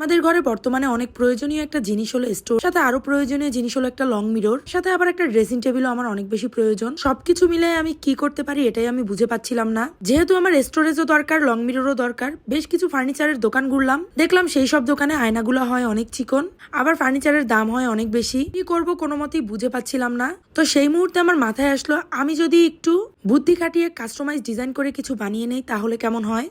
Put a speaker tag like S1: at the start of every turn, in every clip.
S1: আমাদের ঘরে বর্তমানে অনেক প্রয়োজনীয় একটা জিনিস হলো স্টোর, সাথে আরো প্রয়োজনীয় জিনিস হলো একটা লং মিরর, সাথে আবার একটা ড্রেসিং টেবিলও আমার অনেক বেশি প্রয়োজন। সবকিছু মিলে আমি কি করতে পারি এটাই আমি বুঝে পাচ্ছিলাম না। যেহেতু আমার স্টোরেজও দরকার, লং মিররও দরকার, বেশ কিছু ফার্নিচারের দোকান ঘুরলাম, দেখলাম সেই সব দোকানে আয়নাগুলো হয় অনেক চিকন, আবার ফার্নিচারের দাম হয় অনেক বেশি। কি করব কোনো মতেই বুঝে পাচ্ছিলাম না। তো সেই মুহূর্তে আমার মাথায় আসলো, আমি যদি একটু বুদ্ধি খাটিয়ে কাস্টমাইজ ডিজাইন করে কিছু বানিয়ে নেই তাহলে কেমন হয়।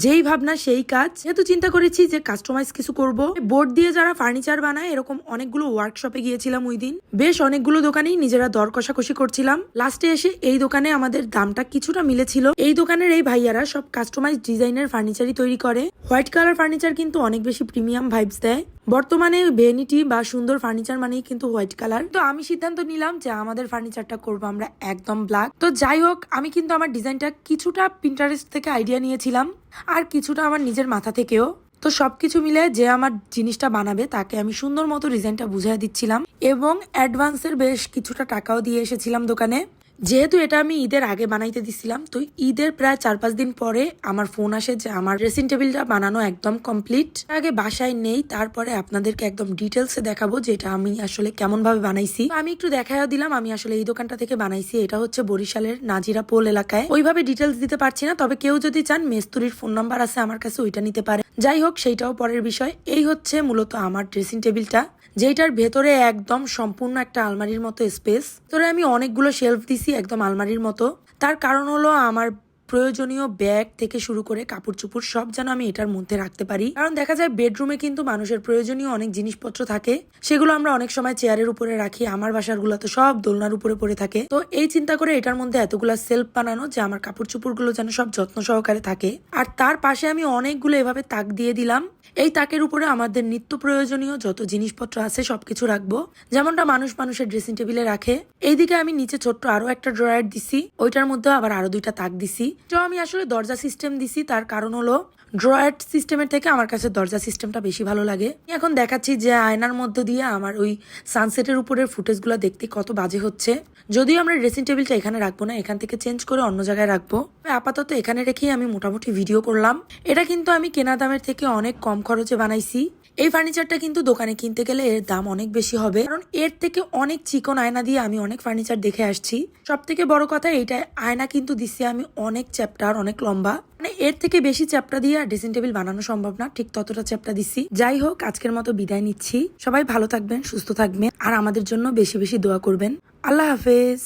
S1: যেই ভাবনা সেই কাজ। যেহেতু চিন্তা করেছি যে কাস্টমাইজ কিছু করব, বোর্ড দিয়ে যারা ফার্নিচার বানায় এরকম অনেকগুলো ওয়ার্কশপে গিয়েছিলাম ওই দিন। বেশ অনেকগুলো দোকানেই নিজেরা দর কষাকষি করছিলাম। লাস্টে এসে এই দোকানে আমাদের দামটা কিছুটা মিলেছিল। এই দোকানের এই ভাইয়ারা সব কাস্টমাইজ ডিজাইনের ফার্নিচারই তৈরি করে। হোয়াইট কালার ফার্নিচার কিন্তু অনেক বেশি প্রিমিয়াম ভাইবস দেয়। বর্তমানে ভ্যানিটি বা সুন্দর ফার্নিচার মানেই কিন্তু হোয়াইট কালার। তো আমি সিদ্ধান্ত নিলাম যে আমাদের ফার্নিচারটা করবো আমরা একদম ব্ল্যাক। তো যাই হোক, আমি কিন্তু আমার ডিজাইনটা কিছুটা পিন্টারেস্ট থেকে আইডিয়া নিয়েছিলাম, আর কিছুটা আমার নিজের মাথা থেকেও। তো সবকিছু মিলে যে আমার জিনিসটা বানাবে তাকে আমি সুন্দর মতো ডিজাইনটা বুঝিয়ে দিচ্ছিলাম, এবং অ্যাডভান্সের বেশ কিছুটা টাকাও দিয়ে এসেছিলাম দোকানে। যেহেতু এটা আমি ঈদের আগে বানাইতে দিছিলাম, তো ঈদের প্রায় 4-5 দিন পরে আমার ফোন আসে যে আমার ড্রেসিং টেবিলটা বানানো একদম কমপ্লিট। আগে বাসায় নেই, তারপরে আপনাদেরকে একদম ডিটেলসে দেখাবো যে এটা আমি আসলে কেমন ভাবে বানাইছি। আমি একটু দেখাইও দিলাম আমি আসলে এই দোকানটা থেকে বানাইছি। এটা হচ্ছে বরিশালের নাজিরা পোল এলাকায়। ওইভাবে ডিটেলস দিতে পারছি না, তবে কেউ যদি চান মেস্তুরির ফোন নাম্বার আছে আমার কাছে, ওইটা নিতে পারে। যাই হোক, সেইটাও পরের বিষয়। এই হচ্ছে মূলত আমার ড্রেসিং টেবিলটা, যেটার ভেতরে একদম সম্পূর্ণ একটা আলমারির মতো স্পেস। তোরে আমি অনেকগুলো শেলফ দিছি একদম আলমারির মতো। তার কারণ হলো আমার প্রয়োজনীয় ব্যাগ থেকে শুরু করে কাপড় চোপড় সব যেন আমি এটার মধ্যে রাখতে পারি। কারণ দেখা যায় বেডরুমে কিন্তু মানুষের প্রয়োজনীয় অনেক জিনিসপত্র থাকে, সেগুলো আমরা অনেক সময় চেয়ারের উপরে রাখি। আমার বাসার গুলো তো সব দোলনার উপরে পড়ে থাকে। তো এই চিন্তা করে এটার মধ্যে এতগুলা সেলফ বানানো যে আমার কাপড় চোপড় গুলো যেন সব যত্ন সহকারে থাকে। আর তার পাশে আমি অনেকগুলো এভাবে তাক দিয়ে দিলাম। এই তাকের উপরে আমাদের নিত্য প্রয়োজনীয় যত জিনিসপত্র আছে সবকিছু রাখবো, যেমনটা মানুষের ড্রেসিং টেবিলে রাখে। এইদিকে আমি নিচে ছোট্ট আরো একটা ড্রয়ার দিছি, ওইটার মধ্যে আবার আরো 2টা তাক দিছি। তো আমি আসলে দরজা সিস্টেম দিছি, তার কারণ হলো ড্রয়ার সিস্টেমের থেকে আমার কাছে দরজা সিস্টেমটা বেশি ভালো লাগে। এখন দেখাচ্ছি যে আয়নার মধ্যে দিয়ে আমার ওই সানসেটের উপরের ফুটেজ গুলো দেখতে কত বাজে হচ্ছে। যদিও আমরা ড্রেসিং টেবিলটা এখানে রাখবো না, এখান থেকে চেঞ্জ করে অন্য জায়গায় রাখবো। আপাতত এখানে রেখেই আমি মোটামুটি ভিডিও করলাম। এটা কিন্তু আমি কেনা দামের থেকে অনেক কম খরচে বানাইছি। এই ফার্নিচারটা কিন্তু দোকানে কিনতে গেলে এর দাম অনেক বেশি হবে, কারণ এর থেকে অনেক চিকন আয়না দিয়ে আমি অনেক ফার্নিচার দেখে আসছি। সব থেকে বড় কথা, এইটা আয়না কিন্তু দিচ্ছি আমি অনেক চ্যাপ্টার, অনেক লম্বা। মানে এর থেকে বেশি চ্যাপ্টা দিয়ে ড্রেসিং টেবিল বানানো সম্ভব না, ঠিক ততটা চ্যাপ্টা দিচ্ছি। যাই হোক, আজকের মতো বিদায় নিচ্ছি। সবাই ভালো থাকবেন, সুস্থ থাকবেন, আর আমাদের জন্য বেশি বেশি দোয়া করবেন। আল্লাহ হাফেজ।